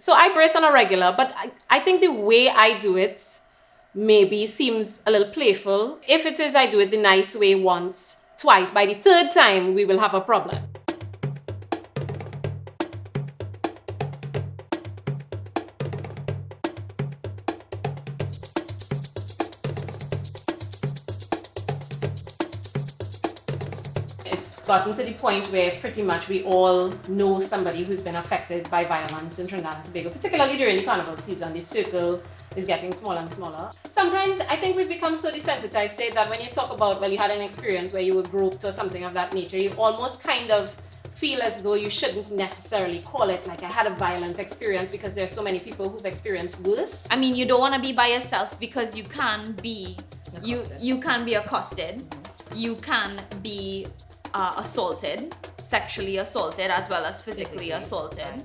So I brace on a regular, but I think the way I do it maybe seems a little playful. If it is, I do it the nice way once, twice. By the third time, we will have a problem. Gotten to the point where pretty much we all know somebody who's been affected by violence in Trinidad and Tobago, particularly during the carnival season. The circle is getting smaller and smaller. Sometimes I think we've become so desensitized, say that when you talk about, well, you had an experience where you were groped or something of that nature, you almost kind of feel as though you shouldn't necessarily call it like I had a violent experience because there's so many people who've experienced worse. I mean, you don't want to be by yourself because you can be you can be accosted, you can be assaulted, sexually assaulted as well as physically assaulted.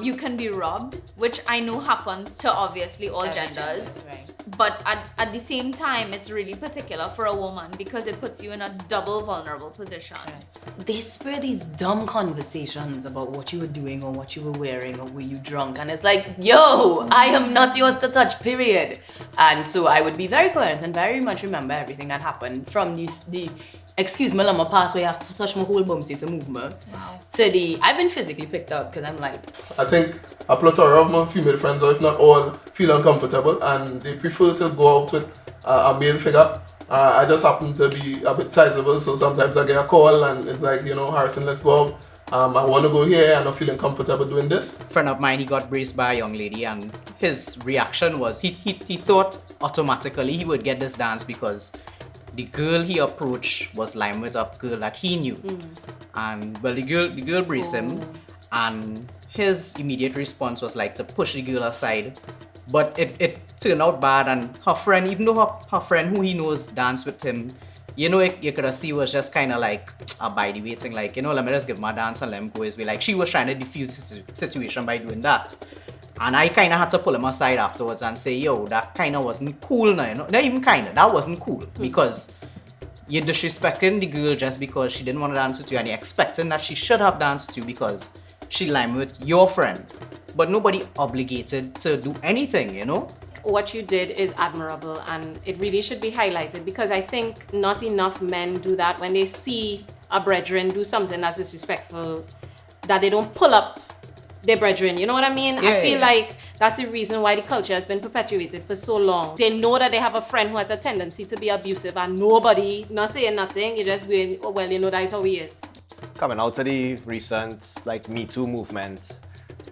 You can be robbed, which I know happens to obviously all genders. Right. But at the same time, it's really particular for a woman because it puts you in a double vulnerable position. Right. They spur these dumb conversations about what you were doing or what you were wearing or were you drunk, and it's like, yo, I am not yours to touch, period. And so I would be very coherent and very much remember everything that happened from the excuse me, let me pass where you have to touch my whole bum to move me. Wow. To the, I've been physically picked up because I'm like... I think a plethora of my female friends, or if not all, feel uncomfortable and they prefer to go out with a male figure. I just happen to be a bit sizable, so sometimes I get a call and it's like, you know, Harrison, let's go out. I want to go here, I'm not feeling comfortable doing this. A friend of mine, he got braced by a young lady and his reaction was, he thought automatically he would get this dance because the girl he approached was lying with a girl that he knew. And well, the girl braced him and his immediate response was like to push the girl aside. But it turned out bad, and her friend, even though her friend who he knows danced with him, you know, you could see was just kind of like by the waiting, like, you know, let me just give my dance and let him go his way. Like she was trying to defuse the situation by doing that. And I kind of had to pull him aside afterwards and say, yo, that kind of wasn't cool now, you know? Not even kind of, that wasn't cool. Because you're disrespecting the girl just because she didn't want to dance with you and you're expecting that she should have danced with you because she lined with your friend. But nobody obligated to do anything, you know? What you did is admirable and it really should be highlighted because I think not enough men do that when they see a brethren do something that's disrespectful, that they don't pull up their brethren, you know what I mean? Yeah, I feel like that's the reason why the culture has been perpetuated for so long. They know that they have a friend who has a tendency to be abusive and nobody, not saying nothing, you just being, oh, well, you know, that's how he is. Coming out of the recent Me Too movement,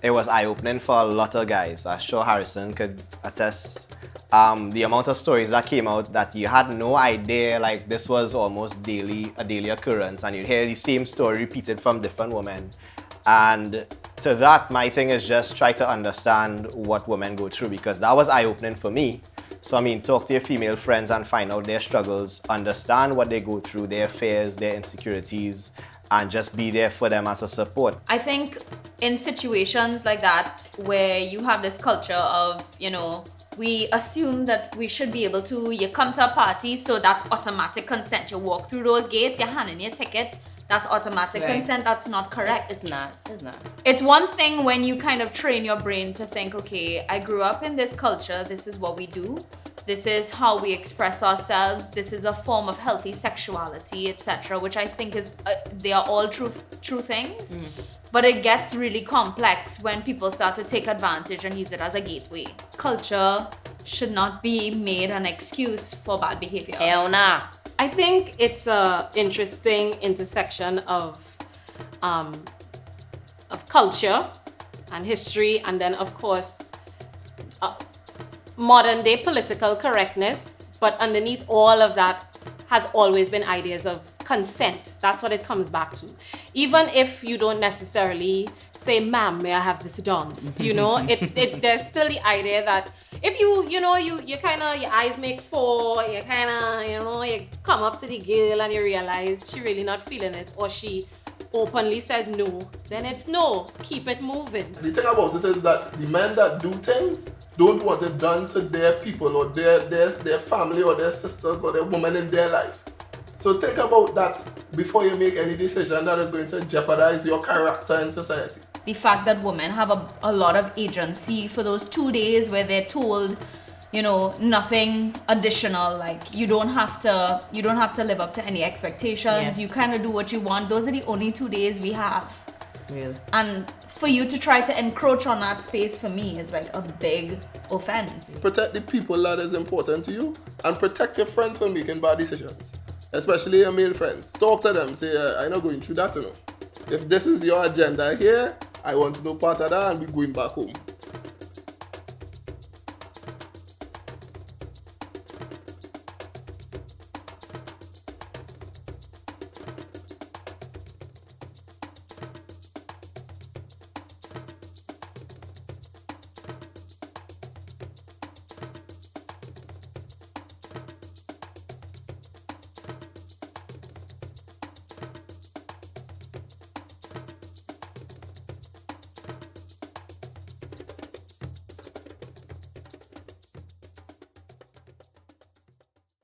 it was eye-opening for a lot of guys. I'm sure Harrison could attest. The amount of stories that came out that you had no idea, like this was almost a daily occurrence, and you'd hear the same story repeated from different women. And to that, my thing is just try to understand what women go through because that was eye-opening for me. So I mean, talk to your female friends and find out their struggles, understand what they go through, their fears, their insecurities, and just be there for them as a support. I think in situations like that where you have this culture of, you know, we assume that we should be able to, you come to a party, so that's automatic consent. You walk through those gates, you hand in your ticket, that's automatic consent. That's not correct. It's not. It's one thing when you kind of train your brain to think, okay, I grew up in this culture, this is what we do, this is how we express ourselves, this is a form of healthy sexuality, etc., which I think is, they are all true things. But it gets really complex when people start to take advantage and use it as a gateway. Culture should not be made an excuse for bad behavior. Hell nah. I think it's an interesting intersection of culture and history, and then of course modern day political correctness. But underneath all of that has always been ideas of consent. That's what it comes back to. Even if you don't necessarily say, ma'am, may I have this dance? You know, there's still the idea that if you kind of, your eyes make four, you kind of, you know, you come up to the girl and you realize she really not feeling it, or she openly says no, then it's no, keep it moving. The thing about it is that the men that do things don't want it done to their people or their family or their sisters or their woman in their life. So think about that before you make any decision that is going to jeopardize your character in society. the fact that women have a lot of agency for those 2 days where they're told, you know, nothing additional, like you don't have to live up to any expectations. Yeah. You kind of do what you want. Those are the only 2 days we have. Really? And for you to try to encroach on that space, for me, is like a big offense. Protect the people that is important to you, and protect your friends from making bad decisions, especially your male friends. Talk to them, say, I'm not going through that, you know. If this is your agenda here, I want to know part of that and we're going back home.